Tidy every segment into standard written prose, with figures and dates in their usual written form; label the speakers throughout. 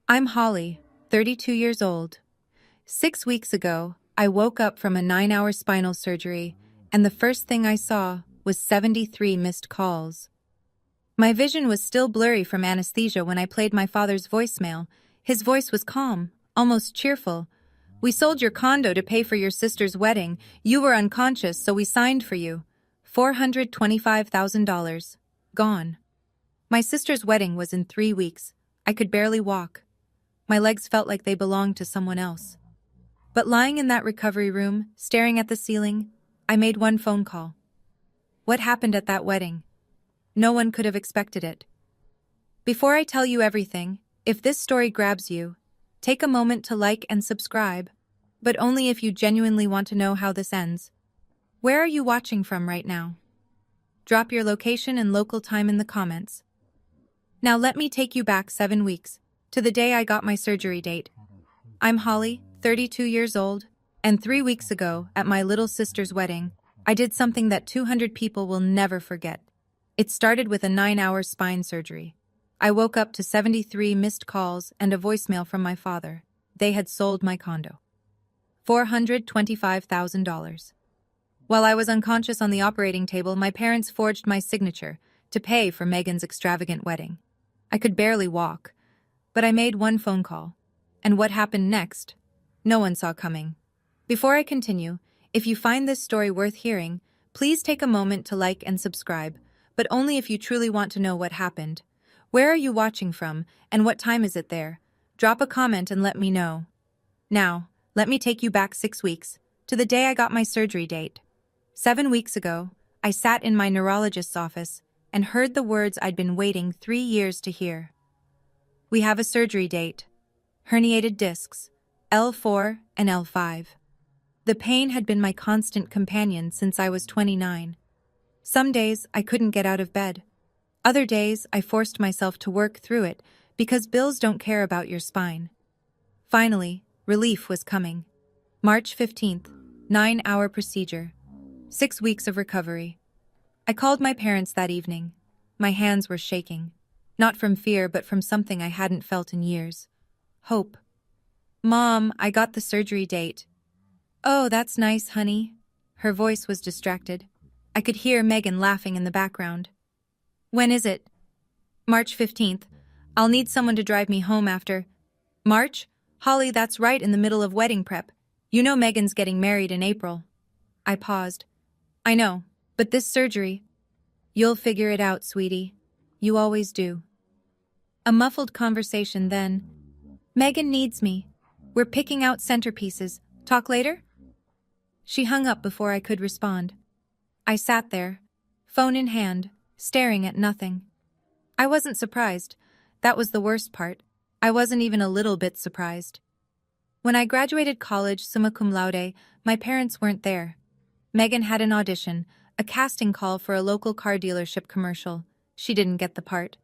Speaker 1: I'm Holly, 32 years old. 6 weeks ago, I woke up from a 9-hour spinal surgery, and the first thing I saw was 73 missed calls. My vision was still blurry from anesthesia when I played my father's voicemail. His voice was calm, almost cheerful. "We sold your condo to pay for your sister's wedding. You were unconscious, so we signed for you. $425,000. Gone." My sister's wedding was in 3 weeks. I could barely walk. My legs felt like they belonged to someone else. But lying in that recovery room, staring at the ceiling, I made one phone call. What happened at that wedding? No one could have expected it. Before I tell you everything, if this story grabs you, take a moment to like and subscribe, but only if you genuinely want to know how this ends. Where are you watching from right now? Drop your location and local time in the comments. Now let me take you back 7 weeks, to the day I got my surgery date. I'm Holly, 32 years old, and 3 weeks ago, at my little sister's wedding, I did something that 200 people will never forget. It started with a 9-hour spine surgery. I woke up to 73 missed calls and a voicemail from my father. They had sold my condo. $425,000. While I was unconscious on the operating table, my parents forged my signature to pay for Megan's extravagant wedding. I could barely walk, but I made one phone call. And what happened next? No one saw coming. Before I continue, if you find this story worth hearing, please take a moment to like and subscribe, but only if you truly want to know what happened. Where are you watching from, and what time is it there? Drop a comment and let me know. Now, let me take you back 6 weeks, to the day I got my surgery date. 7 weeks ago, I sat in my neurologist's office and heard the words I'd been waiting 3 years to hear. "We have a surgery date. Herniated discs, L4 and L5. The pain had been my constant companion since I was 29. Some days I couldn't get out of bed. Other days I forced myself to work through it because bills don't care about your spine. Finally, relief was coming. March 15th, 9-hour procedure. 6 weeks of recovery. I called my parents that evening. My hands were shaking. Not from fear, but from something I hadn't felt in years. Hope. "Mom, I got the surgery date." "Oh, that's nice, honey." Her voice was distracted. I could hear Megan laughing in the background. "When is it?" "March 15th. I'll need someone to drive me home after." "March? Holly, that's right in the middle of wedding prep. You know Megan's getting married in April." I paused. "I know, but this surgery..." "You'll figure it out, sweetie. You always do." A muffled conversation then. "Megan needs me. We're picking out centerpieces. Talk later?" She hung up before I could respond. I sat there, phone in hand, staring at nothing. I wasn't surprised. That was the worst part. I wasn't even a little bit surprised. When I graduated college summa cum laude, my parents weren't there. Megan had an audition, a casting call for a local car dealership commercial. She didn't get the part.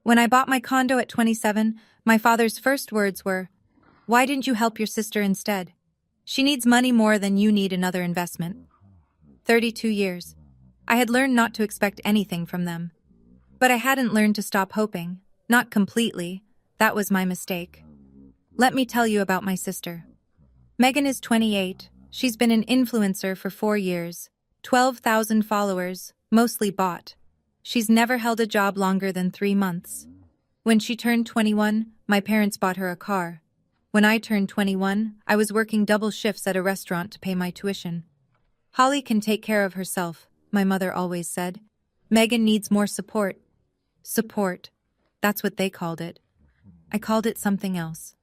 Speaker 1: When I bought my condo at 27, my father's first words were, "Why didn't you help your sister instead? She needs money more than you need another investment." 32 years. I had learned not to expect anything from them. But I hadn't learned to stop hoping. Not completely. That was my mistake. Let me tell you about my sister. Megan is 28. She's been an influencer for 4 years. 12,000 followers, mostly bought. She's never held a job longer than 3 months. When she turned 21, my parents bought her a car. When I turned 21, I was working double shifts at a restaurant to pay my tuition. "Holly can take care of herself," my mother always said. "Megan needs more support." Support. That's what they called it. I called it something else.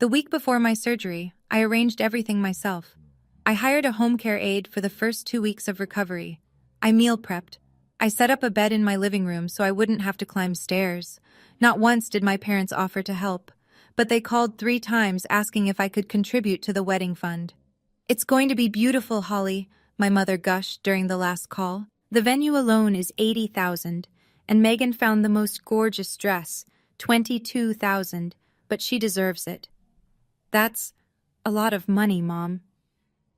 Speaker 1: The week before my surgery, I arranged everything myself. I hired a home care aide for the first 2 weeks of recovery. I meal prepped. I set up a bed in my living room so I wouldn't have to climb stairs. Not once did my parents offer to help, but they called 3 times asking if I could contribute to the wedding fund. "It's going to be beautiful, Holly," my mother gushed during the last call. "The venue alone is $80,000, and Megan found the most gorgeous dress, $22,000, but she deserves it." "That's a lot of money, Mom."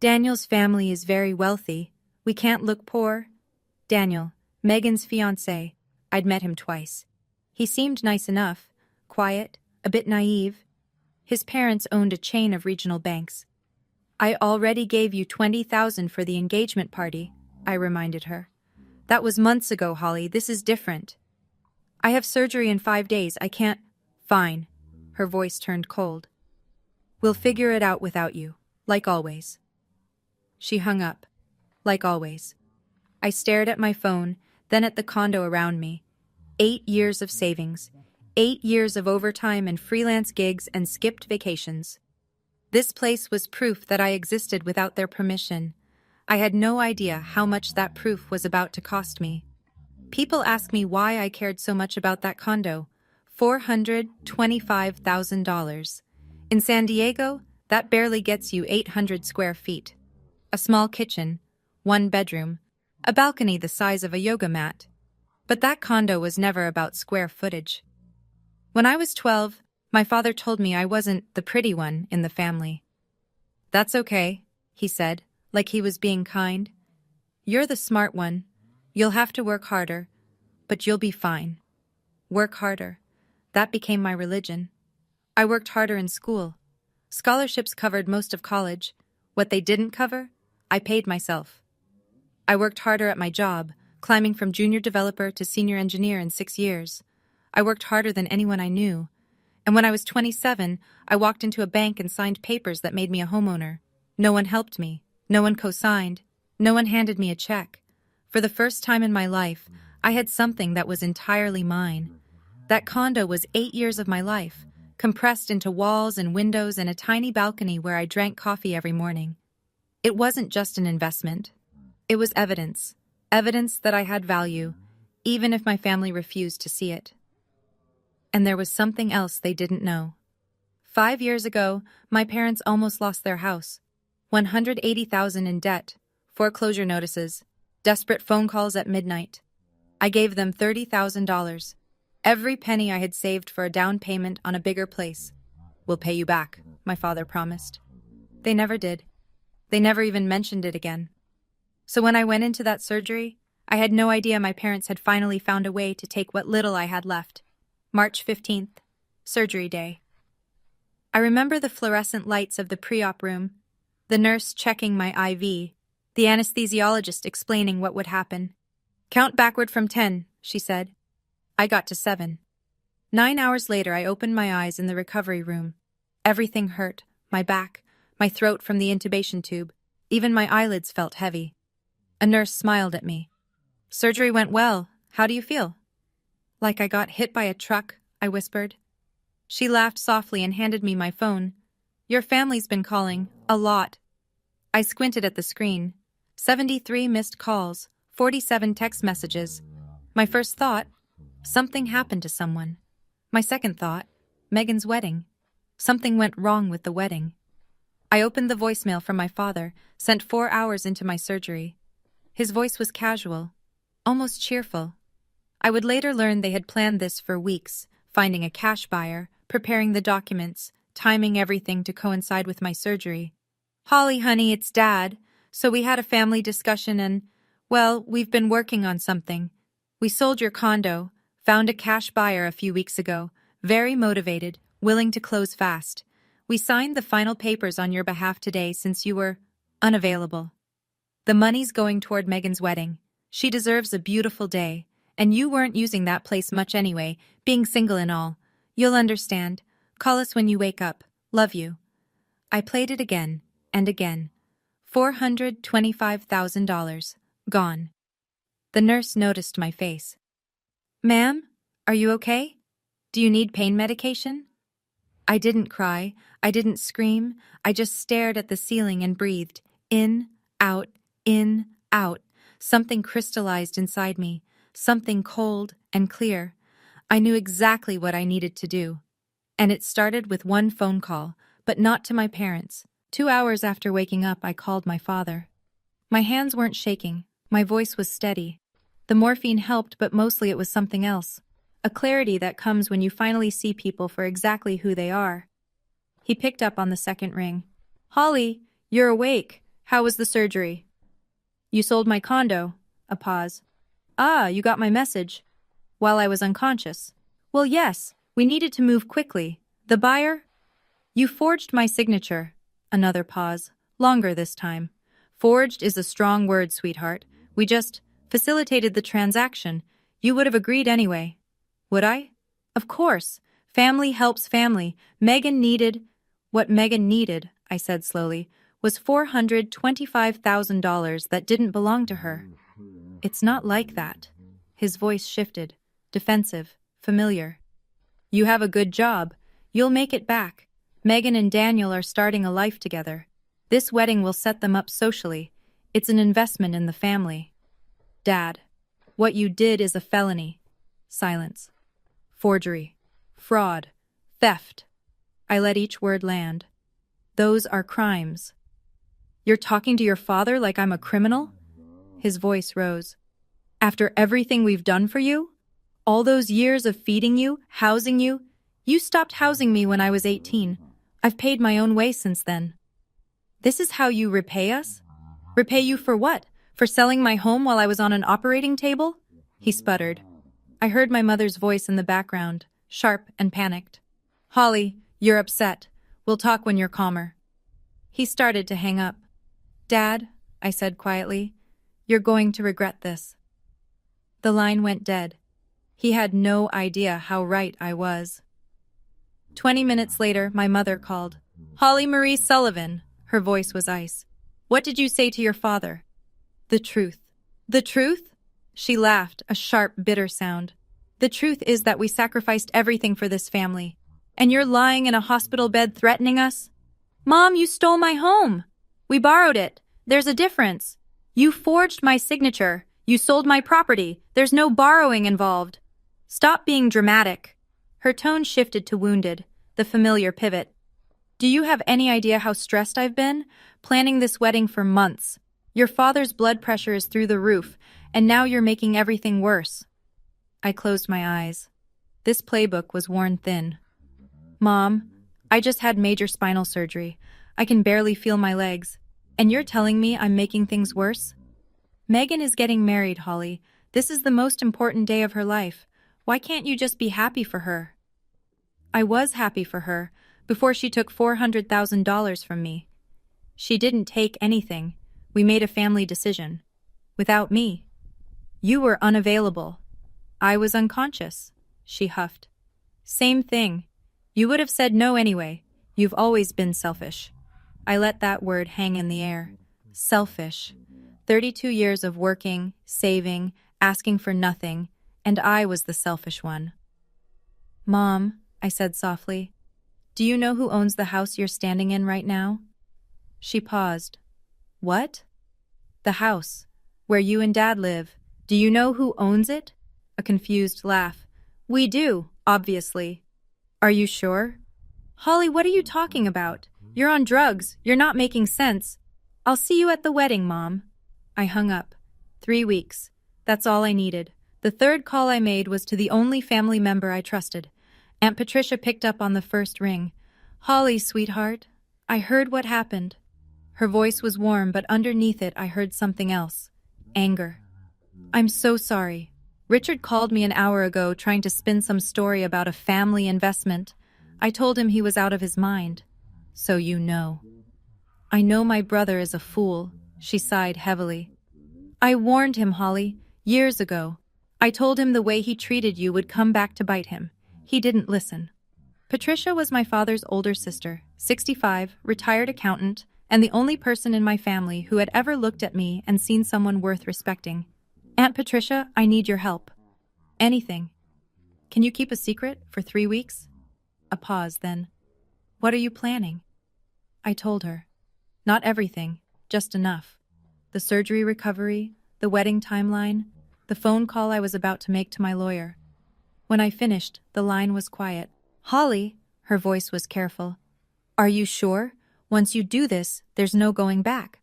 Speaker 1: "Daniel's family is very wealthy. We can't look poor." Daniel, Megan's fiancé. I'd met him twice. He seemed nice enough, quiet, a bit naive. His parents owned a chain of regional banks. I already gave you $20,000 for the engagement party, I reminded her. That was months ago, Holly. This is different. I have surgery in 5 days. I can't. Fine. Her voice turned cold. We'll figure it out without you, like always. She hung up. Like always. I stared at my phone, then at the condo around me. 8 years of savings. 8 years of overtime and freelance gigs and skipped vacations. This place was proof that I existed without their permission. I had no idea how much that proof was about to cost me. People ask me why I cared so much about that condo. $425,000. In San Diego, that barely gets you 800 square feet. A small kitchen, 1 bedroom, a balcony the size of a yoga mat. But that condo was never about square footage. When I was 12, my father told me I wasn't the pretty one in the family. That's okay, he said, like he was being kind. You're the smart one. You'll have to work harder, but you'll be fine. Work harder. That became my religion. I worked harder in school. Scholarships covered most of college. What they didn't cover, I paid myself. I worked harder at my job, climbing from junior developer to senior engineer in 6 years. I worked harder than anyone I knew. And when I was 27, I walked into a bank and signed papers that made me a homeowner. No one helped me. No one co-signed. No one handed me a check. For the first time in my life, I had something that was entirely mine. That condo was 8 years of my life, compressed into walls and windows and a tiny balcony where I drank coffee every morning. It wasn't just an investment. It was evidence. Evidence that I had value, even if my family refused to see it. And there was something else they didn't know. 5 years ago, my parents almost lost their house. $180,000 in debt, foreclosure notices, desperate phone calls at midnight. I gave them $30,000. Every penny I had saved for a down payment on a bigger place. We'll pay you back, my father promised. They never did. They never even mentioned it again. So when I went into that surgery, I had no idea my parents had finally found a way to take what little I had left. March 15th, surgery day. I remember the fluorescent lights of the pre-op room, the nurse checking my IV, the anesthesiologist explaining what would happen. Count backward from 10, she said. I got to 7. 9 hours later, I opened my eyes in the recovery room. Everything hurt, my back, my throat from the intubation tube. Even my eyelids felt heavy. A nurse smiled at me. Surgery went well. How do you feel? Like I got hit by a truck, I whispered. She laughed softly and handed me my phone. Your family's been calling, a lot. I squinted at the screen. 73 missed calls, 47 text messages. My first thought, something happened to someone. My second thought, Megan's wedding. Something went wrong with the wedding. I opened the voicemail from my father, sent 4 hours into my surgery. His voice was casual, almost cheerful. I would later learn they had planned this for weeks, finding a cash buyer, preparing the documents, timing everything to coincide with my surgery. Holly, honey, it's Dad. So we had a family discussion and, well, we've been working on something. We sold your condo, found a cash buyer a few weeks ago, very motivated, willing to close fast. We signed the final papers on your behalf today since you were unavailable. The money's going toward Megan's wedding. She deserves a beautiful day. And you weren't using that place much anyway, being single and all. You'll understand. Call us when you wake up. Love you. I played it again and again. $425,000. Gone. The nurse noticed my face. Ma'am, are you okay? Do you need pain medication? I didn't cry. I didn't scream. I just stared at the ceiling and breathed. In, out, in, out. Something crystallized inside me. Something cold and clear. I knew exactly what I needed to do. And it started with one phone call, but not to my parents. 2 hours after waking up, I called my father. My hands weren't shaking. My voice was steady. The morphine helped, but mostly it was something else. A clarity that comes when you finally see people for exactly who they are. He picked up on the second ring. Holly, you're awake. How was the surgery? You sold my condo. A pause. Ah, you got my message. While I was unconscious. Well, yes, we needed to move quickly. The buyer? You forged my signature. Another pause. Longer this time. Forged is a strong word, sweetheart. We just facilitated the transaction. You would have agreed anyway. Would I? Of course. Family helps family. What Megan needed, I said slowly, was $425,000 that didn't belong to her. It's not like that. His voice shifted. Defensive. Familiar. You have a good job. You'll make it back. Megan and Daniel are starting a life together. This wedding will set them up socially. It's an investment in the family. Dad, what you did is a felony. Silence. Forgery. Fraud. Theft. I let each word land. Those are crimes. You're talking to your father like I'm a criminal? His voice rose. After everything we've done for you? All those years of feeding you, housing you? You stopped housing me when I was 18. I've paid my own way since then. This is how you repay us? Repay you for what? For selling my home while I was on an operating table? He sputtered. I heard my mother's voice in the background, sharp and panicked. Holly, you're upset. We'll talk when you're calmer. He started to hang up. Dad, I said quietly, you're going to regret this. The line went dead. He had no idea how right I was. 20 minutes later, my mother called. Holly Marie Sullivan. Her voice was ice. What did you say to your father? The truth. The truth? She laughed, a sharp, bitter sound. The truth is that we sacrificed everything for this family. And you're lying in a hospital bed threatening us? Mom, you stole my home. We borrowed it. There's a difference. You forged my signature. You sold my property. There's no borrowing involved. Stop being dramatic. Her tone shifted to wounded, the familiar pivot. Do you have any idea how stressed I've been? Planning this wedding for months. Your father's blood pressure is through the roof, and now you're making everything worse. I closed my eyes. This playbook was worn thin. Mom, I just had major spinal surgery. I can barely feel my legs. And you're telling me I'm making things worse? Megan is getting married, Holly. This is the most important day of her life. Why can't you just be happy for her? I was happy for her before she took $400,000 from me. She didn't take anything. We made a family decision. Without me. You were unavailable. I was unconscious, she huffed. Same thing. You would have said no anyway. You've always been selfish. I let that word hang in the air. Selfish. 32 years of working, saving, asking for nothing, and I was the selfish one. Mom, I said softly, do you know who owns the house you're standing in right now? She paused. What? The house, where you and Dad live. Do you know who owns it? A confused laugh. We do, obviously. Are you sure? Holly, what are you talking about? You're on drugs. You're not making sense. I'll see you at the wedding, Mom. I hung up. 3 weeks. That's all I needed. The third call I made was to the only family member I trusted. Aunt Patricia picked up on the first ring. Holly, sweetheart, I heard what happened. Her voice was warm, but underneath it I heard something else. Anger. I'm so sorry. Richard called me an hour ago trying to spin some story about a family investment. I told him he was out of his mind. So you know. I know my brother is a fool, she sighed heavily. I warned him, Holly, years ago. I told him the way he treated you would come back to bite him. He didn't listen. Patricia was my father's older sister, 65, retired accountant, and the only person in my family who had ever looked at me and seen someone worth respecting. Aunt Patricia, I need your help. Anything. Can you keep a secret for 3 weeks? A pause, then. What are you planning? I told her. Not everything, just enough. The surgery recovery, the wedding timeline, the phone call I was about to make to my lawyer. When I finished, the line was quiet. Holly, her voice was careful. Are you sure? Once you do this, there's no going back.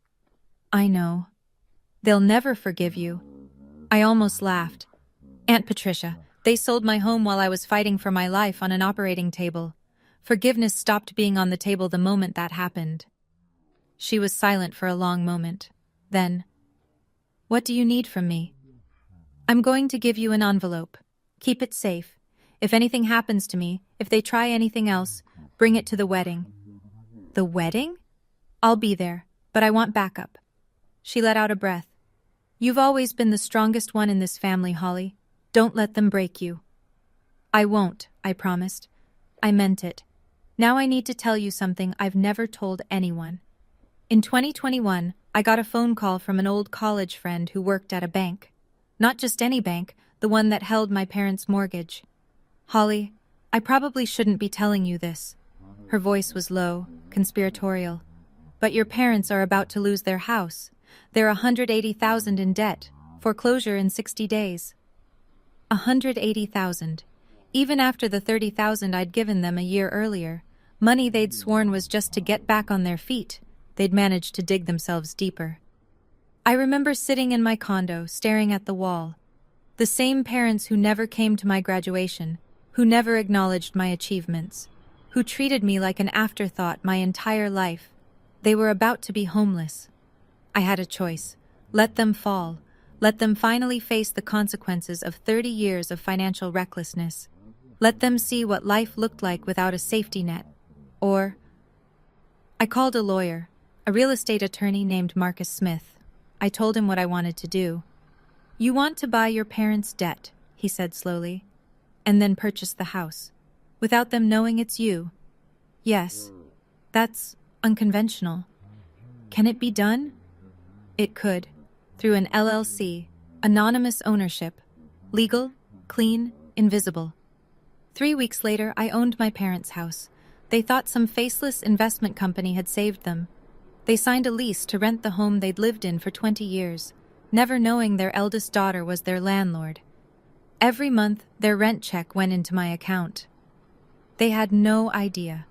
Speaker 1: I know. They'll never forgive you. I almost laughed. Aunt Patricia, they sold my home while I was fighting for my life on an operating table. Forgiveness stopped being on the table the moment that happened. She was silent for a long moment. Then, what do you need from me? I'm going to give you an envelope. Keep it safe. If anything happens to me, if they try anything else, Bring it to the wedding. The wedding? I'll be there, but I want backup. She let out a breath. You've always been the strongest one in this family, Holly. Don't let them break you. I won't, I promised. I meant it. Now I need to tell you something I've never told anyone. In 2021, I got a phone call from an old college friend who worked at a bank. Not just any bank, the one that held my parents' mortgage. Holly, I probably shouldn't be telling you this. Her voice was low, conspiratorial. But your parents are about to lose their house. They're $180,000 in debt. Foreclosure in 60 days. $180,000. Even after the $30,000 I'd given them a year earlier, money they'd sworn was just to get back on their feet, they'd managed to dig themselves deeper. I remember sitting in my condo, staring at the wall. The same parents who never came to my graduation, who never acknowledged my achievements, who treated me like an afterthought my entire life. They were about to be homeless. I had a choice. Let them fall. Let them finally face the consequences of 30 years of financial recklessness. Let them see what life looked like without a safety net. Or I called a lawyer, a real estate attorney named Marcus Smith. I told him what I wanted to do. You want to buy your parents' debt, he said slowly, and then purchase the house, without them knowing it's you. Yes, that's unconventional. Can it be done? It could, through an LLC, anonymous ownership, legal, clean, invisible. 3 weeks later, I owned my parents' house. They thought some faceless investment company had saved them. They signed a lease to rent the home they'd lived in for 20 years, never knowing their eldest daughter was their landlord. Every month, their rent check went into my account. They had no idea.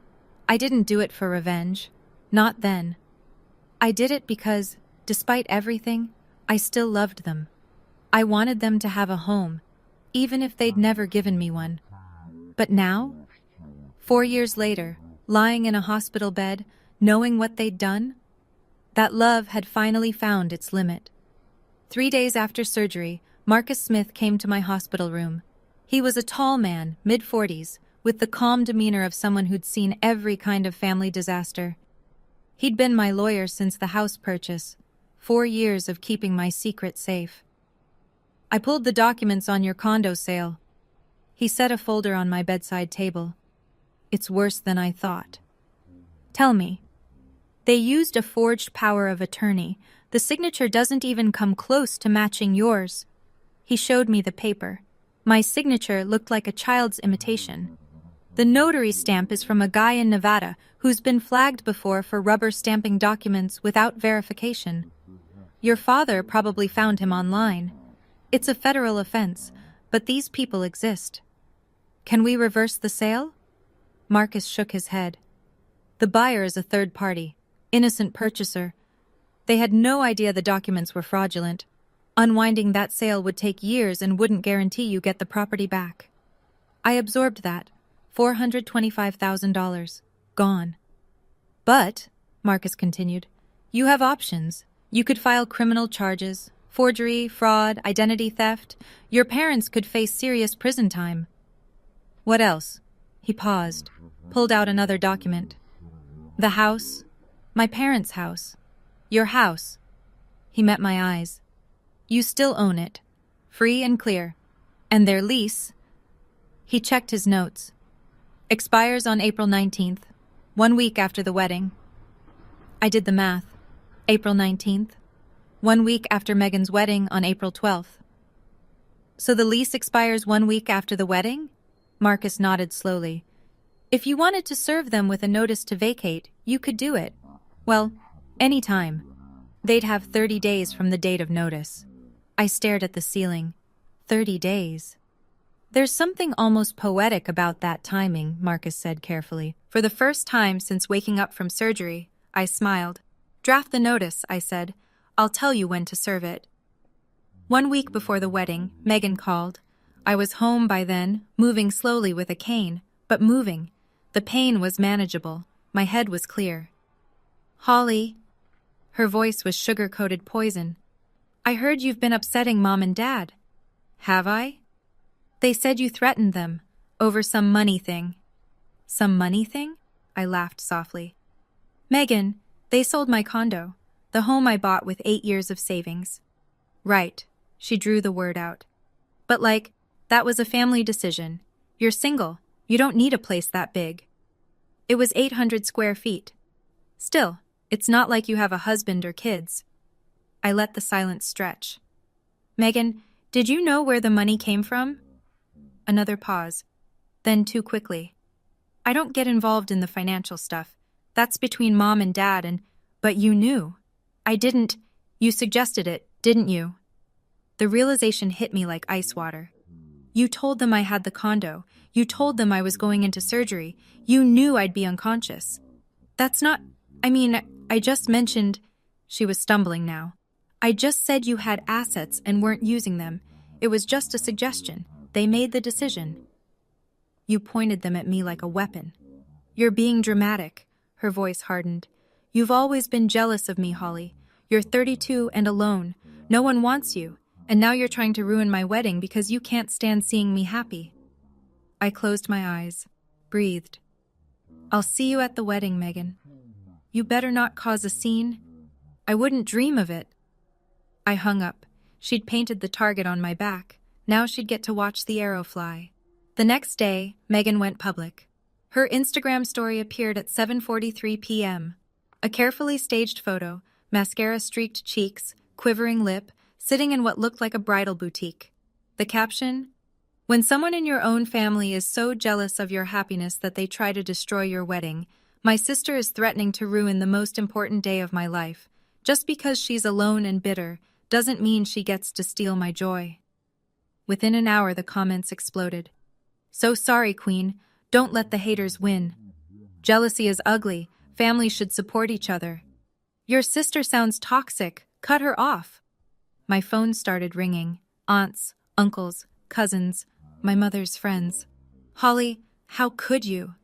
Speaker 1: I didn't do it for revenge. Not then. I did it because, despite everything, I still loved them. I wanted them to have a home, even if they'd never given me one. But now, 4 years later, lying in a hospital bed, knowing what they'd done, that love had finally found its limit. 3 days after surgery, Marcus Smith came to my hospital room. He was a tall man, mid-40s, with the calm demeanor of someone who'd seen every kind of family disaster. He'd been my lawyer since the house purchase, 4 years of keeping my secret safe. I pulled the documents on your condo sale. He set a folder on my bedside table. It's worse than I thought. Tell me. They used a forged power of attorney. The signature doesn't even come close to matching yours. He showed me the paper. My signature looked like a child's imitation. The notary stamp is from a guy in Nevada who's been flagged before for rubber stamping documents without verification. Your father probably found him online. It's a federal offense, but these people exist. Can we reverse the sale? Marcus shook his head. The buyer is a third party, innocent purchaser. They had no idea the documents were fraudulent. Unwinding that sale would take years and wouldn't guarantee you get the property back. I absorbed that. $425,000. Gone. But, Marcus continued, you have options. You could file criminal charges, forgery, fraud, identity theft. Your parents could face serious prison time. What else? He paused, pulled out another document. The house. My parents' house. Your house. He met my eyes. You still own it. Free and clear. And their lease. He checked his notes. Expires on April 19th, 1 week after the wedding. I did the math. April 19th, 1 week after Megan's wedding on April 12th. So the lease expires 1 week after the wedding? Marcus nodded slowly. If you wanted to serve them with a notice to vacate, you could do it. Well, any time. They'd have 30 days from the date of notice. I stared at the ceiling. 30 days. There's something almost poetic about that timing, Marcus said carefully. For the first time since waking up from surgery, I smiled. Draft the notice, I said. I'll tell you when to serve it. 1 week before the wedding, Megan called. I was home by then, moving slowly with a cane, but moving. The pain was manageable. My head was clear. Holly. Her voice was sugar-coated poison. I heard you've been upsetting Mom and Dad. Have I? They said you threatened them, over some money thing. Some money thing? I laughed softly. Megan, they sold my condo, the home I bought with 8 years of savings. Right, she drew the word out. But that was a family decision. You're single, you don't need a place that big. It was 800 square feet. Still, it's not like you have a husband or kids. I let the silence stretch. Megan, did you know where the money came from? Another pause. Then too quickly. I don't get involved in the financial stuff. That's between mom and dad but you knew. I didn't. You suggested it, didn't you? The realization hit me like ice water. You told them I had the condo. You told them I was going into surgery. You knew I'd be unconscious. That's not... I just mentioned... She was stumbling now. I just said you had assets and weren't using them. It was just a suggestion. They made the decision. You pointed them at me like a weapon. You're being dramatic. Her voice hardened. You've always been jealous of me, Holly. You're 32 and alone. No one wants you. And now you're trying to ruin my wedding because you can't stand seeing me happy. I closed my eyes, breathed. I'll see you at the wedding, Megan. You better not cause a scene. I wouldn't dream of it. I hung up. She'd painted the target on my back. Now she'd get to watch the arrow fly. The next day, Megan went public. Her Instagram story appeared at 7:43 p.m. A carefully staged photo, mascara-streaked cheeks, quivering lip, sitting in what looked like a bridal boutique. The caption, "When someone in your own family is so jealous of your happiness that they try to destroy your wedding, my sister is threatening to ruin the most important day of my life. Just because she's alone and bitter doesn't mean she gets to steal my joy." Within an hour, the comments exploded. "So sorry, Queen. Don't let the haters win. Jealousy is ugly. Families should support each other. Your sister sounds toxic. Cut her off." My phone started ringing. Aunts, uncles, cousins, my mother's friends. "Holly, how could you?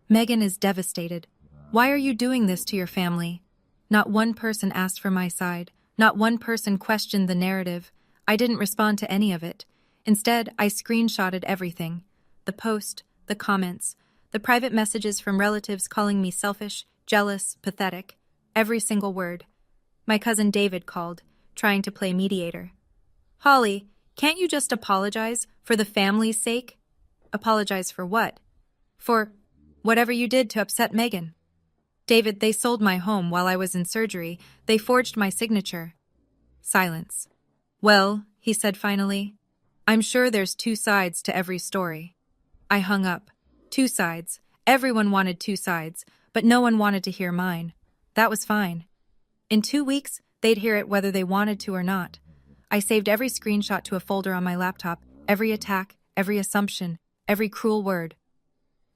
Speaker 1: Megan is devastated. Why are you doing this to your family?" Not one person asked for my side. Not one person questioned the narrative. I didn't respond to any of it. Instead, I screenshotted everything. The post, the comments, the private messages from relatives calling me selfish, jealous, pathetic. Every single word. My cousin David called, trying to play mediator. "Holly, can't you just apologize for the family's sake?" "Apologize for what?" "For whatever you did to upset Megan." "David, they sold my home while I was in surgery. They forged my signature." Silence. "Well," he said finally, "I'm sure there's two sides to every story." I hung up. 2 sides. Everyone wanted 2 sides, but no one wanted to hear mine. That was fine. In 2 weeks, they'd hear it whether they wanted to or not. I saved every screenshot to a folder on my laptop, every attack, every assumption, every cruel word.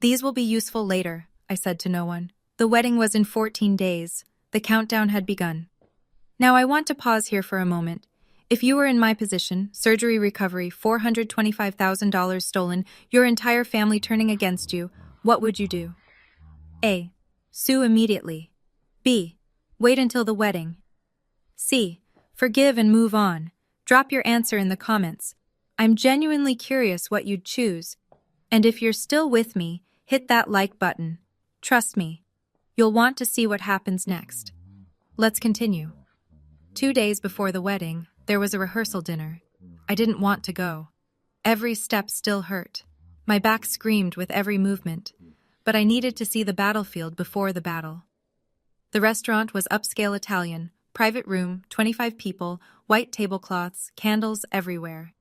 Speaker 1: "These will be useful later," I said to no one. The wedding was in 14 days. The countdown had begun. Now I want to pause here for a moment. If you were in my position, surgery recovery, $425,000 stolen, your entire family turning against you, what would you do? A. Sue immediately. B. Wait until the wedding. C. Forgive and move on. Drop your answer in the comments. I'm genuinely curious what you'd choose. And if you're still with me, hit that like button. Trust me, you'll want to see what happens next. Let's continue. 2 days before the wedding, there was a rehearsal dinner. I didn't want to go. Every step still hurt. My back screamed with every movement. But I needed to see the battlefield before the battle. The restaurant was upscale Italian, private room, 25 people, white tablecloths, candles everywhere.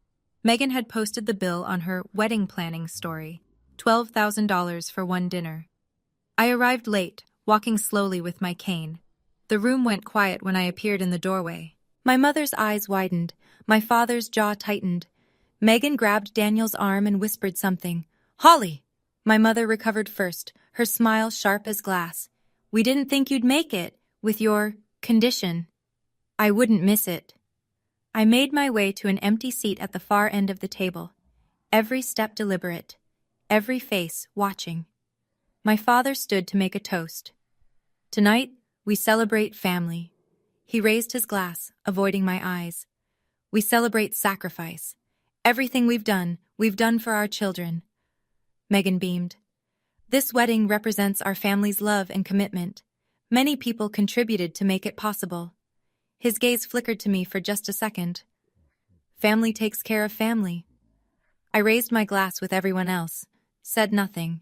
Speaker 1: Megan had posted the bill on her wedding planning story, $12,000 for one dinner. I arrived late, walking slowly with my cane. The room went quiet when I appeared in the doorway. My mother's eyes widened. My father's jaw tightened. Megan grabbed Daniel's arm and whispered something. "Holly!" My mother recovered first, her smile sharp as glass. "We didn't think you'd make it, with your condition." "I wouldn't miss it." I made my way to an empty seat at the far end of the table. Every step deliberate. Every face watching. My father stood to make a toast. "Tonight, we celebrate family." He raised his glass, avoiding my eyes. "We celebrate sacrifice. Everything we've done for our children." Megan beamed. This wedding represents our family's love and commitment. Many people contributed to make it possible. His gaze flickered to me for just a second. Family takes care of family. I raised my glass with everyone else, said nothing.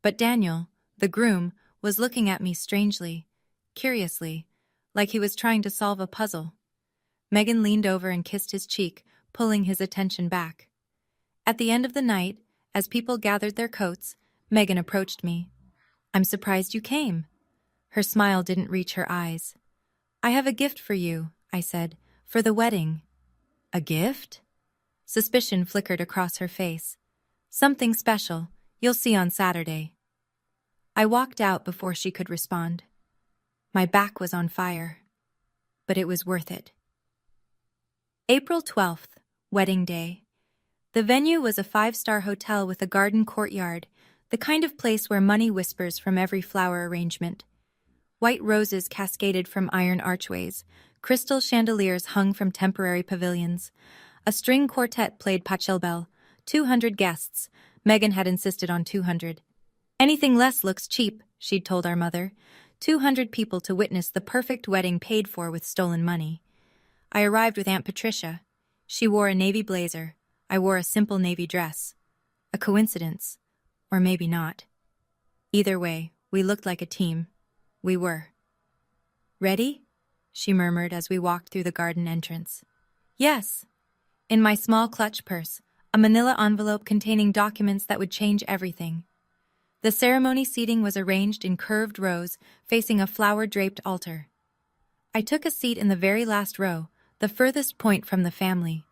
Speaker 1: But Daniel, the groom, was looking at me strangely, curiously, like he was trying to solve a puzzle. Megan leaned over and kissed his cheek, pulling his attention back. At the end of the night, as people gathered their coats, Megan approached me. "I'm surprised you came." Her smile didn't reach her eyes. "I have a gift for you," I said, "for the wedding." "A gift?" Suspicion flickered across her face. "Something special. You'll see on Saturday." I walked out before she could respond. My back was on fire, but it was worth it. April 12th, wedding day. The venue was a 5-star hotel with a garden courtyard, the kind of place where money whispers from every flower arrangement. White roses cascaded from iron archways, crystal chandeliers hung from temporary pavilions. A string quartet played Pachelbel. 200 guests. Megan had insisted on 200. "Anything less looks cheap," she'd told our mother. 200 people to witness the perfect wedding paid for with stolen money. I arrived with Aunt Patricia. She wore a navy blazer. I wore a simple navy dress. A coincidence. Or maybe not. Either way, we looked like a team. We were. "Ready?" she murmured as we walked through the garden entrance. "Yes." In my small clutch purse, a manila envelope containing documents that would change everything. The ceremony seating was arranged in curved rows, facing a flower-draped altar. I took a seat in the very last row, the furthest point from the family.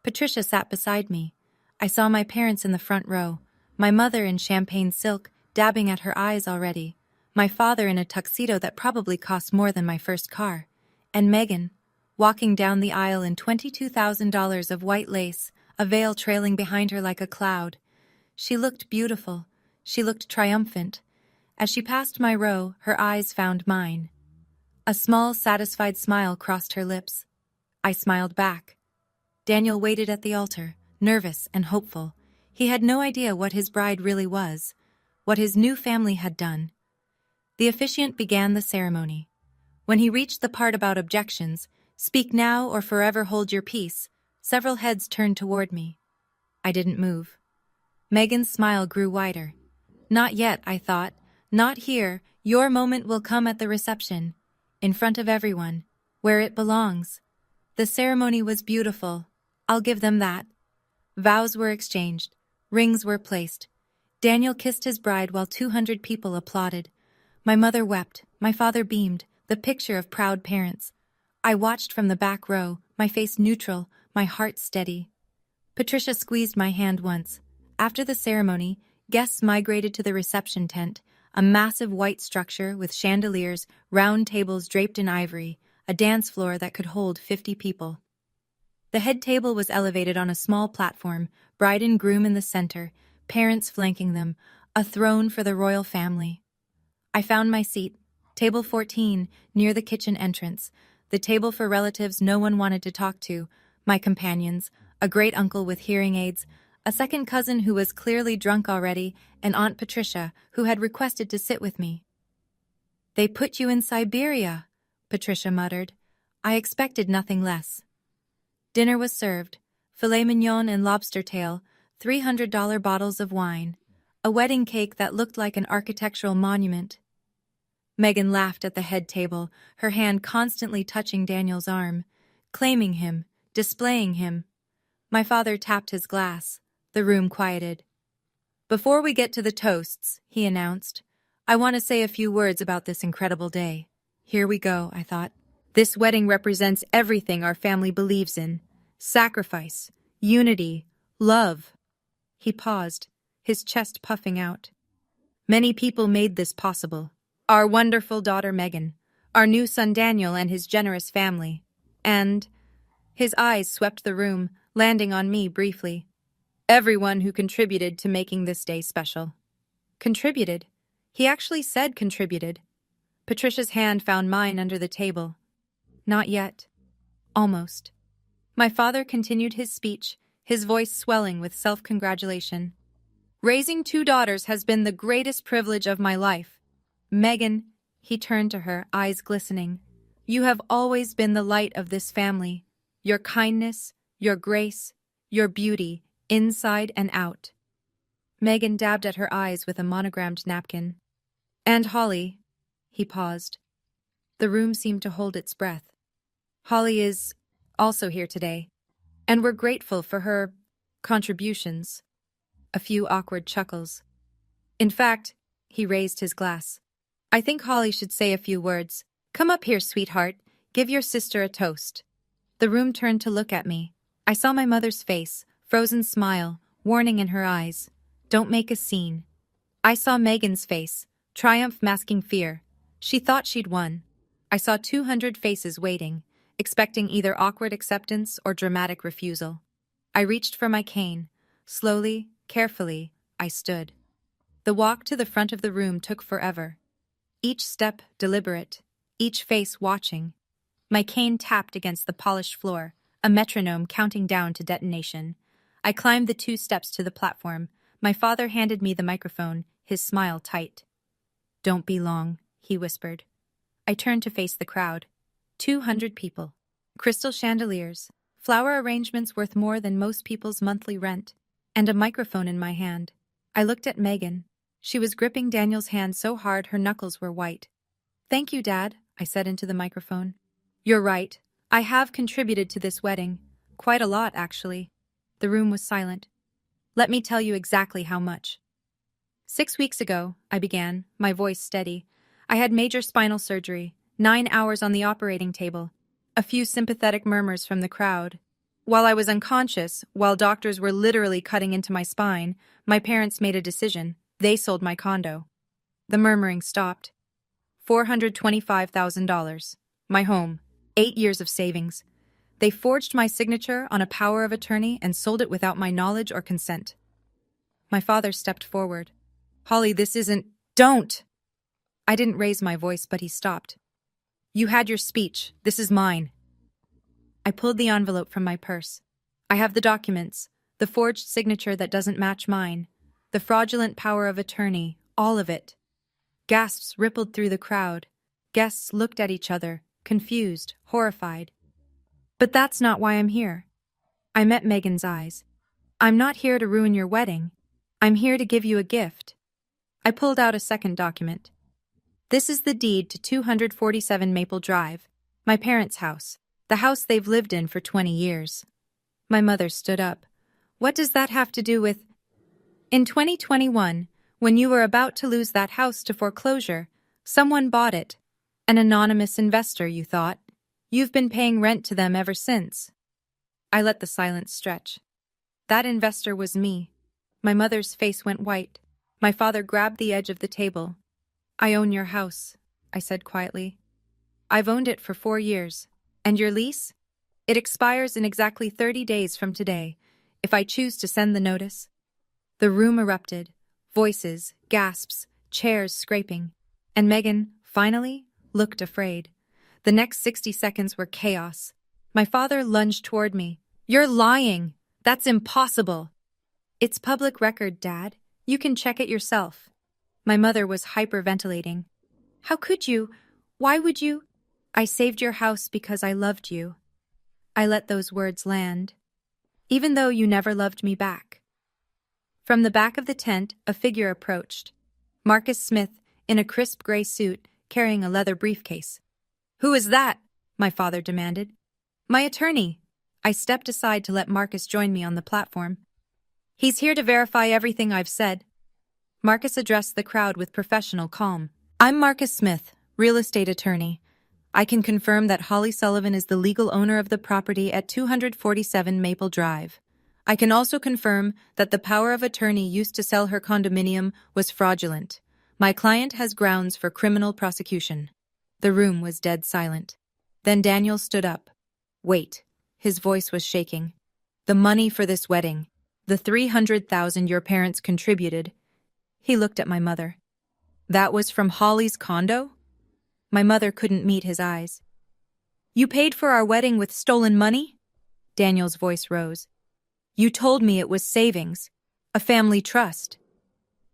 Speaker 1: Patricia sat beside me. I saw my parents in the front row, my mother in champagne silk, dabbing at her eyes already, my father in a tuxedo that probably cost more than my first car, and Megan, walking down the aisle in $22,000 of white lace, a veil trailing behind her like a cloud. She looked beautiful. She looked triumphant. As she passed my row, her eyes found mine. A small, satisfied smile crossed her lips. I smiled back. Daniel waited at the altar, nervous and hopeful. He had no idea what his bride really was, what his new family had done. The officiant began the ceremony. When he reached the part about objections, "Speak now or forever hold your peace," several heads turned toward me. I didn't move. Megan's smile grew wider. "Not yet," I thought. "Not here. Your moment will come at the reception. In front of everyone. Where it belongs." The ceremony was beautiful. I'll give them that. Vows were exchanged. Rings were placed. Daniel kissed his bride while 200 people applauded. My mother wept. My father beamed, the picture of proud parents. I watched from the back row, my face neutral, my heart steady. Patricia squeezed my hand once. After the ceremony, guests migrated to the reception tent, a massive white structure with chandeliers, round tables draped in ivory, a dance floor that could hold 50 people. The head table was elevated on a small platform, bride and groom in the center, parents flanking them, a throne for the royal family. I found my seat, table 14, near the kitchen entrance, the table for relatives no one wanted to talk to, my companions, a great-uncle with hearing aids, a second cousin who was clearly drunk already, and Aunt Patricia, who had requested to sit with me. "They put you in Siberia," Patricia muttered. I expected nothing less. Dinner was served, filet mignon and lobster tail, $300 bottles of wine, a wedding cake that looked like an architectural monument. Megan laughed at the head table, her hand constantly touching Daniel's arm, claiming him, displaying him. My father tapped his glass. The room quieted. "Before we get to the toasts," he announced, "I want to say a few words about this incredible day." Here we go, I thought. This wedding represents everything our family believes in. Sacrifice, unity, love. He paused, his chest puffing out. Many people made this possible. Our wonderful daughter Megan, our new son Daniel and his generous family. And his eyes swept the room, landing on me briefly. Everyone who contributed to making this day special. Contributed? He actually said contributed. Patricia's hand found mine under the table. Not yet. Almost. My father continued his speech, his voice swelling with self-congratulation. Raising two daughters has been the greatest privilege of my life. Megan, he turned to her, eyes glistening. You have always been the light of this family. Your kindness, your grace, your beauty, inside and out. Megan dabbed at her eyes with a monogrammed napkin. And Holly, he paused. The room seemed to hold its breath. Holly is also here today, and we're grateful for her contributions. A few awkward chuckles. In fact, he raised his glass. I think Holly should say a few words. Come up here, sweetheart. Give your sister a toast. The room turned to look at me. I saw my mother's face, frozen smile, warning in her eyes. Don't make a scene. I saw Megan's face, triumph masking fear. She thought she'd won. I saw 200 faces waiting, expecting either awkward acceptance or dramatic refusal. I reached for my cane. Slowly, carefully, I stood. The walk to the front of the room took forever. Each step deliberate, each face watching. My cane tapped against the polished floor, a metronome counting down to detonation. I climbed the 2 steps to the platform. My father handed me the microphone, his smile tight. Don't be long, he whispered. I turned to face the crowd. 200 people. Crystal chandeliers, flower arrangements worth more than most people's monthly rent, and a microphone in my hand. I looked at Megan. She was gripping Daniel's hand so hard her knuckles were white. Thank you, Dad, I said into the microphone. You're right. I have contributed to this wedding. Quite a lot, actually. The room was silent. Let me tell you exactly how much. 6 weeks ago, I began, my voice steady. I had major spinal surgery, 9 hours on the operating table. A few sympathetic murmurs from the crowd. While I was unconscious, while doctors were literally cutting into my spine, my parents made a decision. They sold my condo. The murmuring stopped. $425,000. My home. 8 years of savings. They forged my signature on a power of attorney and sold it without my knowledge or consent. My father stepped forward. Holly, this isn't... Don't! I didn't raise my voice, but he stopped. You had your speech. This is mine. I pulled the envelope from my purse. I have the documents, the forged signature that doesn't match mine, the fraudulent power of attorney, all of it. Gasps rippled through the crowd. Guests looked at each other, confused, horrified. But that's not why I'm here. I met Megan's eyes. I'm not here to ruin your wedding. I'm here to give you a gift. I pulled out a second document. This is the deed to 247 Maple Drive, my parents' house, the house they've lived in for 20 years. My mother stood up. What does that have to do with... In 2021, when you were about to lose that house to foreclosure, someone bought it. An anonymous investor, you thought. You've been paying rent to them ever since. I let the silence stretch. That investor was me. My mother's face went white. My father grabbed the edge of the table. I own your house, I said quietly. I've owned it for 4 years. And your lease? It expires in exactly 30 days from today, if I choose to send the notice. The room erupted. Voices, gasps, chairs scraping. And Megan, finally, looked afraid. The next 60 seconds were chaos. My father lunged toward me. You're lying! That's impossible! It's public record, Dad. You can check it yourself. My mother was hyperventilating. How could you? Why would you? I saved your house because I loved you. I let those words land. Even though you never loved me back. From the back of the tent, a figure approached. Marcus Smith, in a crisp gray suit, carrying a leather briefcase. Who is that? My father demanded. My attorney. I stepped aside to let Marcus join me on the platform. He's here to verify everything I've said. Marcus addressed the crowd with professional calm. I'm Marcus Smith, real estate attorney. I can confirm that Holly Sullivan is the legal owner of the property at 247 Maple Drive. I can also confirm that the power of attorney used to sell her condominium was fraudulent. My client has grounds for criminal prosecution. The room was dead silent. Then Daniel stood up. Wait. His voice was shaking. The money for this wedding, the $300,000 your parents contributed. He looked at my mother. That was from Holly's condo? My mother couldn't meet his eyes. You paid for our wedding with stolen money? Daniel's voice rose. You told me it was savings, a family trust.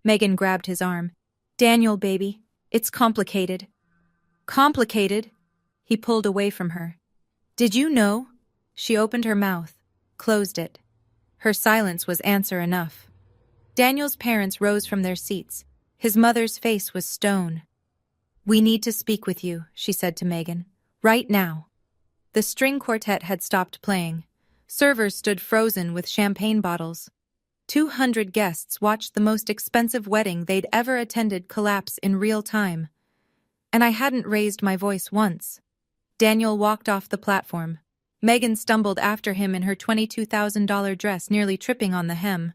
Speaker 1: Megan grabbed his arm. Daniel, baby, it's complicated. Complicated? He pulled away from her. Did you know? She opened her mouth, closed it. Her silence was answer enough. Daniel's parents rose from their seats. His mother's face was stone. We need to speak with you, she said to Megan. Right now. The string quartet had stopped playing. Servers stood frozen with champagne bottles. 200 guests watched the most expensive wedding they'd ever attended collapse in real time. And I hadn't raised my voice once. Daniel walked off the platform. Megan stumbled after him in her $22,000 dress, nearly tripping on the hem.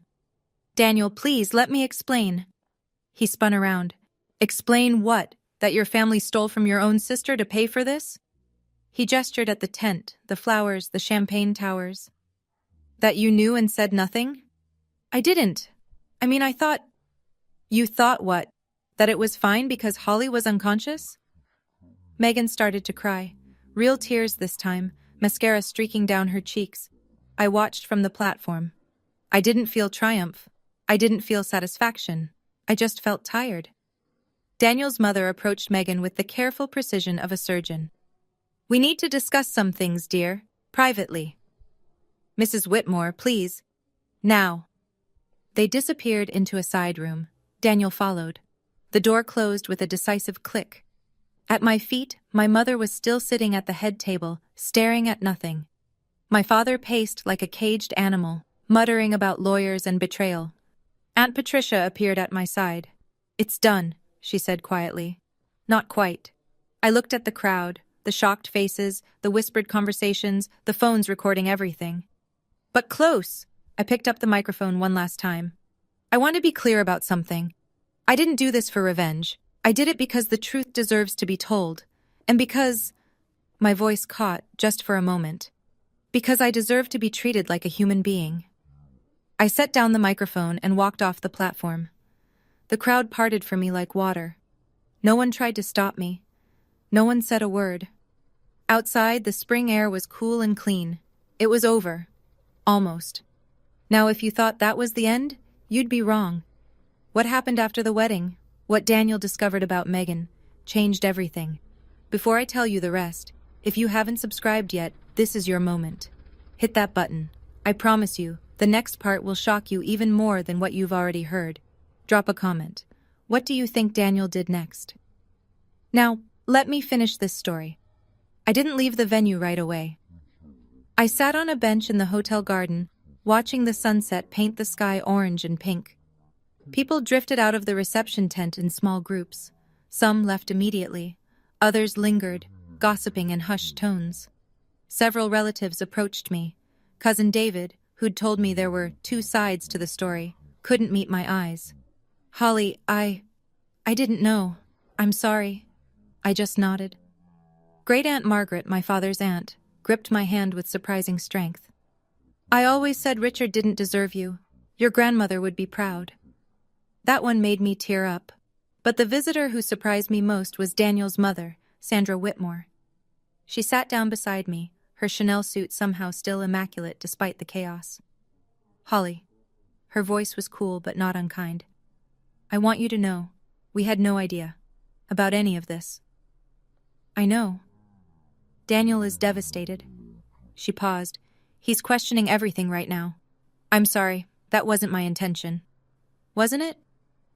Speaker 1: Daniel, please, let me explain. He spun around. Explain what? That your family stole from your own sister to pay for this? He gestured at the tent, the flowers, the champagne towers. That you knew and said nothing? I didn't. I thought... You thought what? That it was fine because Holly was unconscious? Megan started to cry. Real tears this time, mascara streaking down her cheeks. I watched from the platform. I didn't feel triumph. I didn't feel satisfaction. I just felt tired. Daniel's mother approached Megan with the careful precision of a surgeon. We need to discuss some things, dear, privately. Mrs. Whitmore, please. Now. They disappeared into a side room. Daniel followed. The door closed with a decisive click. At my feet, my mother was still sitting at the head table, staring at nothing. My father paced like a caged animal, muttering about lawyers and betrayal. Aunt Patricia appeared at my side. It's done, she said quietly. Not quite. I looked at the crowd, the shocked faces, the whispered conversations, the phones recording everything. But close! I picked up the microphone one last time. I want to be clear about something. I didn't do this for revenge. I did it because the truth deserves to be told. And because... My voice caught, just for a moment. Because I deserve to be treated like a human being. I set down the microphone and walked off the platform. The crowd parted for me like water. No one tried to stop me. No one said a word. Outside, the spring air was cool and clean. It was over. Almost. Now, if you thought that was the end, you'd be wrong. What happened after the wedding, what Daniel discovered about Megan, changed everything. Before I tell you the rest, if you haven't subscribed yet, this is your moment. Hit that button. I promise you, the next part will shock you even more than what you've already heard. Drop a comment. What do you think Daniel did next? Now, let me finish this story. I didn't leave the venue right away. I sat on a bench in the hotel garden, watching the sunset paint the sky orange and pink. People drifted out of the reception tent in small groups. Some left immediately. Others lingered, gossiping in hushed tones. Several relatives approached me. Cousin David, who'd told me there were two sides to the story, couldn't meet my eyes. Holly, I didn't know. I'm sorry. I just nodded. Great-Aunt Margaret, my father's aunt, gripped my hand with surprising strength. I always said Richard didn't deserve you. Your grandmother would be proud. That one made me tear up. But the visitor who surprised me most was Daniel's mother, Sandra Whitmore. She sat down beside me, her Chanel suit somehow still immaculate despite the chaos. Holly. Her voice was cool but not unkind. I want you to know, we had no idea about any of this. I know. Daniel is devastated. She paused. He's questioning everything right now. I'm sorry, that wasn't my intention. Wasn't it?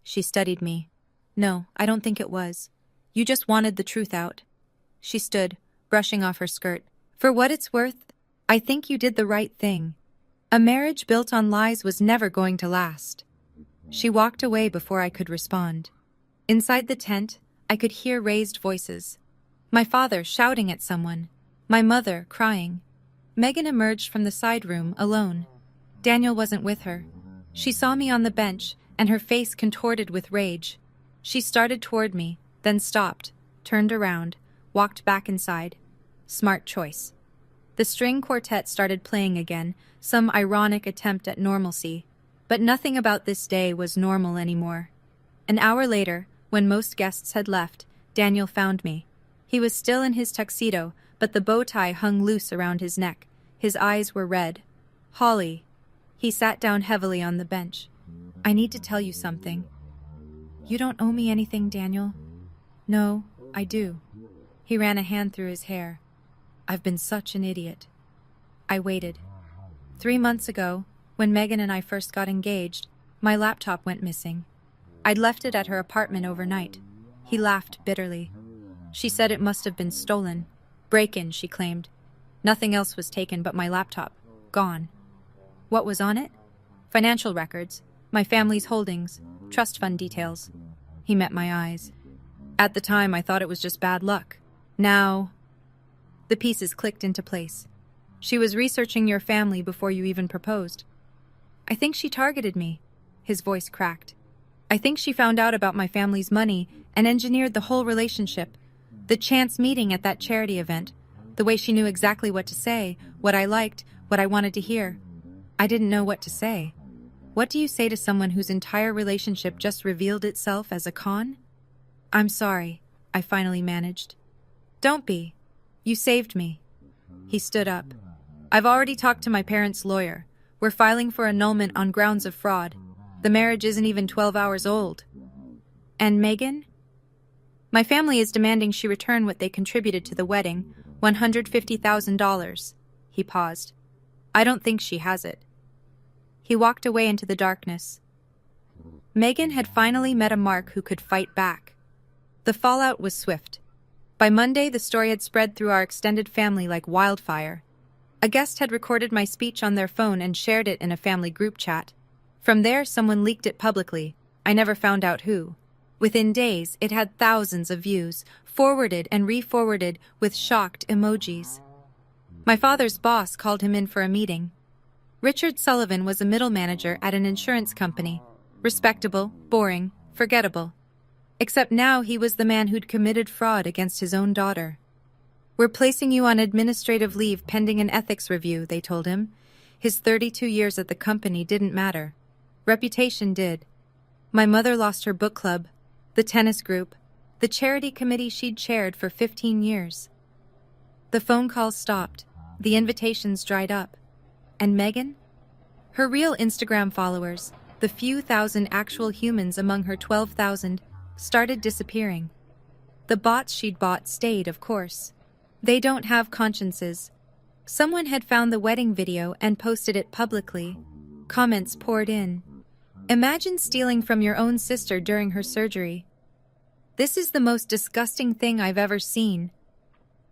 Speaker 1: She studied me. No, I don't think it was. You just wanted the truth out. She stood, brushing off her skirt. For what it's worth, I think you did the right thing. A marriage built on lies was never going to last. She walked away before I could respond. Inside the tent, I could hear raised voices. My father shouting at someone. My mother crying. Megan emerged from the side room alone. Daniel wasn't with her. She saw me on the bench, and her face contorted with rage. She started toward me, then stopped, turned around, walked back inside. Smart choice. The string quartet started playing again, some ironic attempt at normalcy. But nothing about this day was normal anymore. An hour later, when most guests had left, Daniel found me. He was still in his tuxedo, but the bow tie hung loose around his neck. His eyes were red. Holly. He sat down heavily on the bench. I need to tell you something. You don't owe me anything, Daniel. No, I do. He ran a hand through his hair. I've been such an idiot. I waited. 3 months ago, when Megan and I first got engaged, my laptop went missing. I'd left it at her apartment overnight. He laughed bitterly. She said it must have been stolen. Break-in, she claimed. Nothing else was taken but my laptop. Gone. What was on it? Financial records, my family's holdings, trust fund details. He met my eyes. At the time, I thought it was just bad luck. Now, the pieces clicked into place. She was researching your family before you even proposed. I think she targeted me. His voice cracked. I think she found out about my family's money and engineered the whole relationship. The chance meeting at that charity event. The way she knew exactly what to say, what I liked, what I wanted to hear. I didn't know what to say. What do you say to someone whose entire relationship just revealed itself as a con? I'm sorry, I finally managed. Don't be. You saved me. He stood up. I've already talked to my parents' lawyer. We're filing for annulment on grounds of fraud. The marriage isn't even 12 hours old. And Megan? My family is demanding she return what they contributed to the wedding, $150,000. He paused. I don't think she has it. He walked away into the darkness. Megan had finally met a Mark who could fight back. The fallout was swift. By Monday, the story had spread through our extended family like wildfire. A guest had recorded my speech on their phone and shared it in a family group chat. From there, someone leaked it publicly. I never found out who. Within days, it had thousands of views, forwarded and re-forwarded with shocked emojis. My father's boss called him in for a meeting. Richard Sullivan was a middle manager at an insurance company. Respectable, boring, forgettable. Except now he was the man who'd committed fraud against his own daughter. We're placing you on administrative leave pending an ethics review, they told him. His 32 years at the company didn't matter. Reputation did. My mother lost her book club, the tennis group, the charity committee she'd chaired for 15 years. The phone calls stopped. The invitations dried up. And Megan? Her real Instagram followers, the few thousand actual humans among her 12,000, started disappearing. The bots she'd bought stayed, of course. They don't have consciences. Someone had found the wedding video and posted it publicly. Comments poured in. Imagine stealing from your own sister during her surgery. This is the most disgusting thing I've ever seen.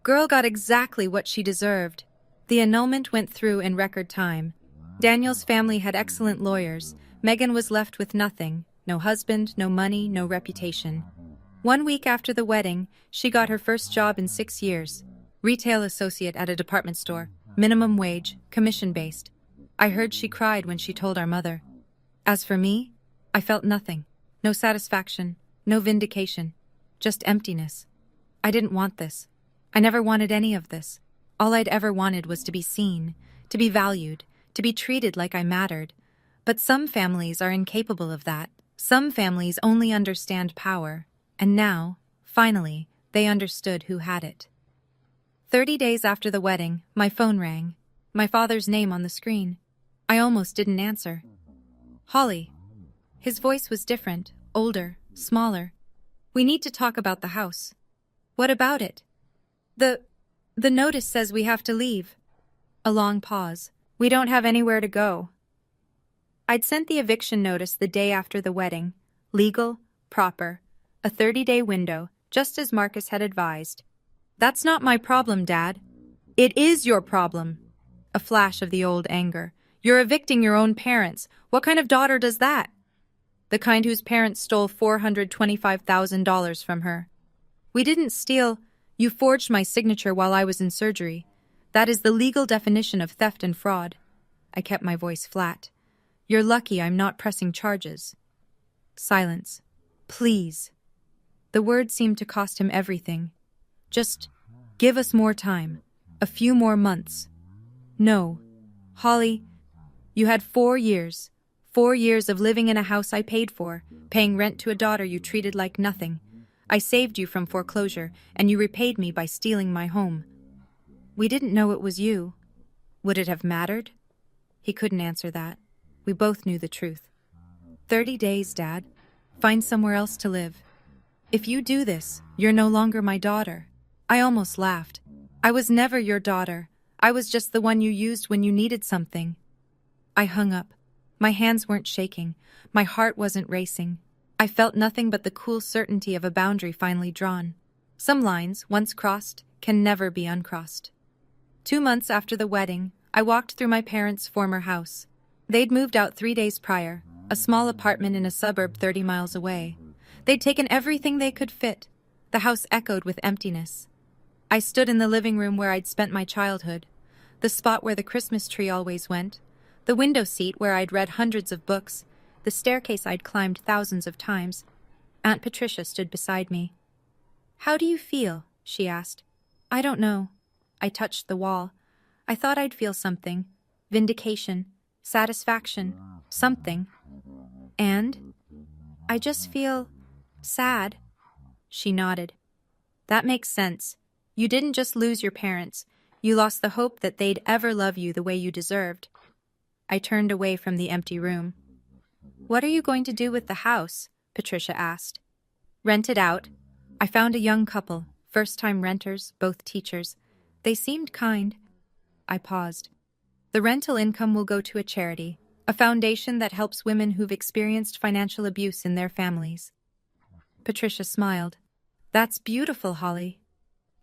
Speaker 1: Girl got exactly what she deserved. The annulment went through in record time. Daniel's family had excellent lawyers. Megan was left with nothing. No husband, no money, no reputation. 1 week after the wedding, she got her first job in 6 years. Retail associate at a department store. Minimum wage, commission-based. I heard she cried when she told our mother. As for me, I felt nothing. No satisfaction, no vindication. Just emptiness. I didn't want this. I never wanted any of this. All I'd ever wanted was to be seen, to be valued, to be treated like I mattered. But some families are incapable of that. Some families only understand power. And now, finally, they understood who had it. 30 days after the wedding, my phone rang. My father's name on the screen. I almost didn't answer. Holly. His voice was different, older, smaller. We need to talk about the house. What about it? The notice says we have to leave. A long pause. We don't have anywhere to go. I'd sent the eviction notice the day after the wedding. Legal, proper. A 30-day window, just as Marcus had advised. That's not my problem, Dad. It is your problem. A flash of the old anger. You're evicting your own parents. What kind of daughter does that? The kind whose parents stole $425,000 from her. We didn't steal. You forged my signature while I was in surgery. That is the legal definition of theft and fraud. I kept my voice flat. You're lucky I'm not pressing charges. Silence. Please. The words seemed to cost him everything. Just give us more time. A few more months. No. Holly, you had 4 years. 4 years of living in a house I paid for, paying rent to a daughter you treated like nothing. I saved you from foreclosure, and you repaid me by stealing my home. We didn't know it was you. Would it have mattered? He couldn't answer that. We both knew the truth. 30 days, Dad. Find somewhere else to live. If you do this, you're no longer my daughter. I almost laughed. I was never your daughter. I was just the one you used when you needed something. I hung up. My hands weren't shaking. My heart wasn't racing. I felt nothing but the cool certainty of a boundary finally drawn. Some lines, once crossed, can never be uncrossed. 2 months after the wedding, I walked through my parents' former house. They'd moved out 3 days prior, a small apartment in a suburb 30 miles away. They'd taken everything they could fit. The house echoed with emptiness. I stood in the living room where I'd spent my childhood, the spot where the Christmas tree always went, the window seat where I'd read hundreds of books, the staircase I'd climbed thousands of times. Aunt Patricia stood beside me. "How do you feel?" she asked. "I don't know." I touched the wall. I thought I'd feel something. Vindication, satisfaction, something. And I just feel sad. She nodded. That makes sense. You didn't just lose your parents. You lost the hope that they'd ever love you the way you deserved. I turned away from the empty room. "What are you going to do with the house?" Patricia asked. "Rent it out." I found a young couple, first-time renters, both teachers. They seemed kind. I paused. "The rental income will go to a charity, a foundation that helps women who've experienced financial abuse in their families." Patricia smiled. "That's beautiful, Holly."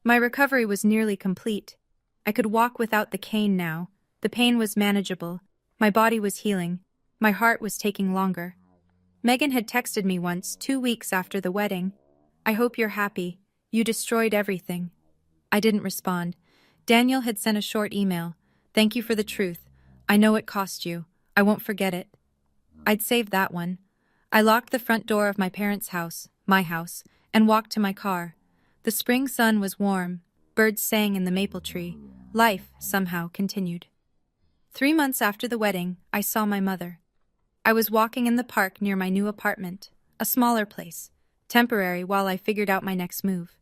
Speaker 1: My recovery was nearly complete. I could walk without the cane now. The pain was manageable. My body was healing. My heart was taking longer. Megan had texted me once, 2 weeks after the wedding. "I hope you're happy. You destroyed everything." I didn't respond. Daniel had sent a short email. "Thank you for the truth. I know it cost you. I won't forget it." I'd saved that one. I locked the front door of my parents' house, my house, and walked to my car. The spring sun was warm. Birds sang in the maple tree. Life, somehow, continued. 3 months after the wedding, I saw my mother. I was walking in the park near my new apartment, a smaller place, temporary while I figured out my next move.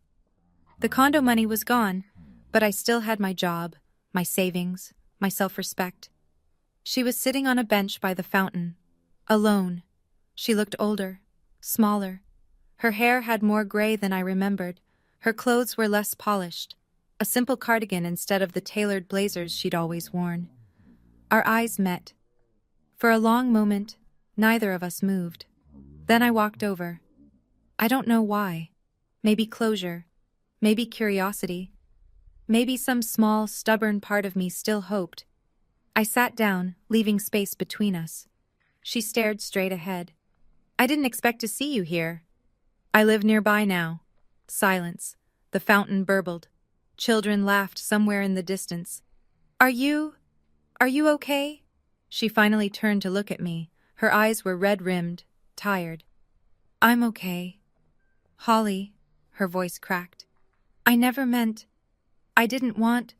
Speaker 1: The condo money was gone, but I still had my job, my savings, my self-respect. She was sitting on a bench by the fountain, alone. She looked older, smaller. Her hair had more gray than I remembered. Her clothes were less polished, a simple cardigan instead of the tailored blazers she'd always worn. Our eyes met. For a long moment, neither of us moved. Then I walked over. I don't know why. Maybe closure. Maybe curiosity. Maybe some small, stubborn part of me still hoped. I sat down, leaving space between us. She stared straight ahead. "I didn't expect to see you here." "I live nearby now." Silence. The fountain burbled. Children laughed somewhere in the distance. Are you okay?" She finally turned to look at me. Her eyes were red-rimmed, tired. "I'm okay. Holly," her voice cracked. "I never meant. I didn't want."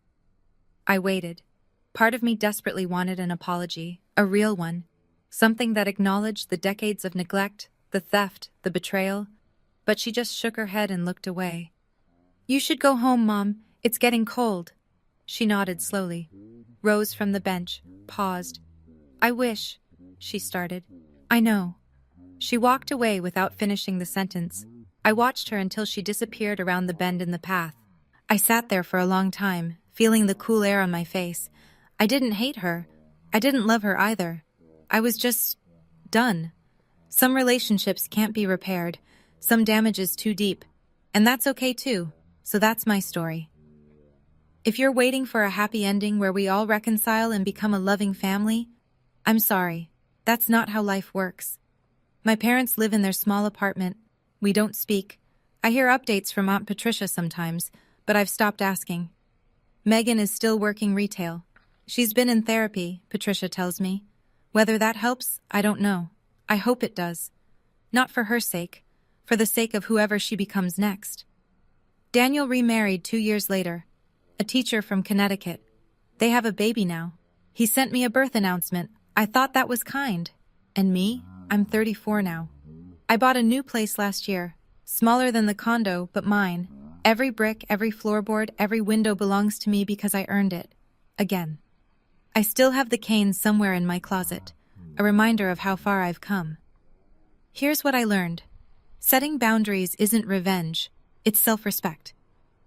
Speaker 1: I waited. Part of me desperately wanted an apology, a real one, something that acknowledged the decades of neglect, the theft, the betrayal. But she just shook her head and looked away. "You should go home, Mom. It's getting cold." She nodded slowly, rose from the bench, paused. "I wish," she started. "I know." She walked away without finishing the sentence. I watched her until she disappeared around the bend in the path. I sat there for a long time, feeling the cool air on my face. I didn't hate her. I didn't love her either. I was just done. Some relationships can't be repaired. Some damage is too deep. And that's okay too. So that's my story. If you're waiting for a happy ending where we all reconcile and become a loving family, I'm sorry. That's not how life works. My parents live in their small apartment. We don't speak. I hear updates from Aunt Patricia sometimes, but I've stopped asking. Megan is still working retail. She's been in therapy, Patricia tells me. Whether that helps, I don't know. I hope it does. Not for her sake, for the sake of whoever she becomes next. Daniel remarried 2 years later. A teacher from Connecticut. They have a baby now. He sent me a birth announcement. I thought that was kind. And me? I'm 34 now. I bought a new place last year. Smaller than the condo, but mine. Every brick, every floorboard, every window belongs to me because I earned it. Again. I still have the cane somewhere in my closet, a reminder of how far I've come. Here's what I learned. Setting boundaries isn't revenge, it's self-respect.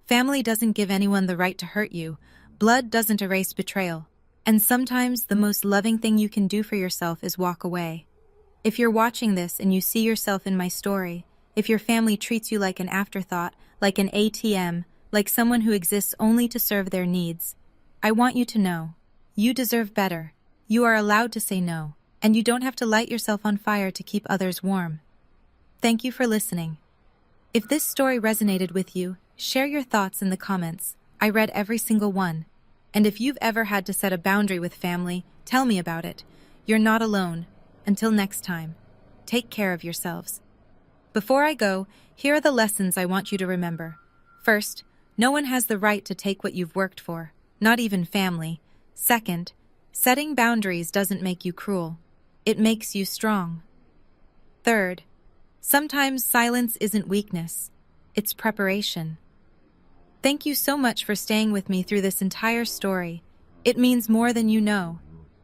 Speaker 1: Family doesn't give anyone the right to hurt you. Blood doesn't erase betrayal. And sometimes the most loving thing you can do for yourself is walk away. If you're watching this and you see yourself in my story, if your family treats you like an afterthought, like an ATM, like someone who exists only to serve their needs, I want you to know, you deserve better. You are allowed to say no, and you don't have to light yourself on fire to keep others warm. Thank you for listening. If this story resonated with you, share your thoughts in the comments. I read every single one. And if you've ever had to set a boundary with family, tell me about it. You're not alone. Until next time, take care of yourselves. Before I go, here are the lessons I want you to remember. First, no one has the right to take what you've worked for, not even family. Second, setting boundaries doesn't make you cruel. It makes you strong. Third, sometimes silence isn't weakness. It's preparation. Thank you so much for staying with me through this entire story. It means more than you know.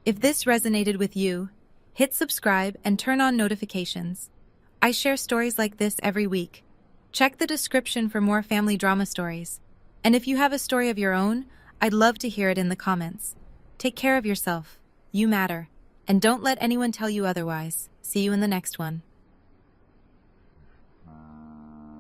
Speaker 1: If this resonated with you, hit subscribe and turn on notifications. I share stories like this every week. Check the description for more family drama stories. And if you have a story of your own, I'd love to hear it in the comments. Take care of yourself. You matter. And don't let anyone tell you otherwise. See you in the next one.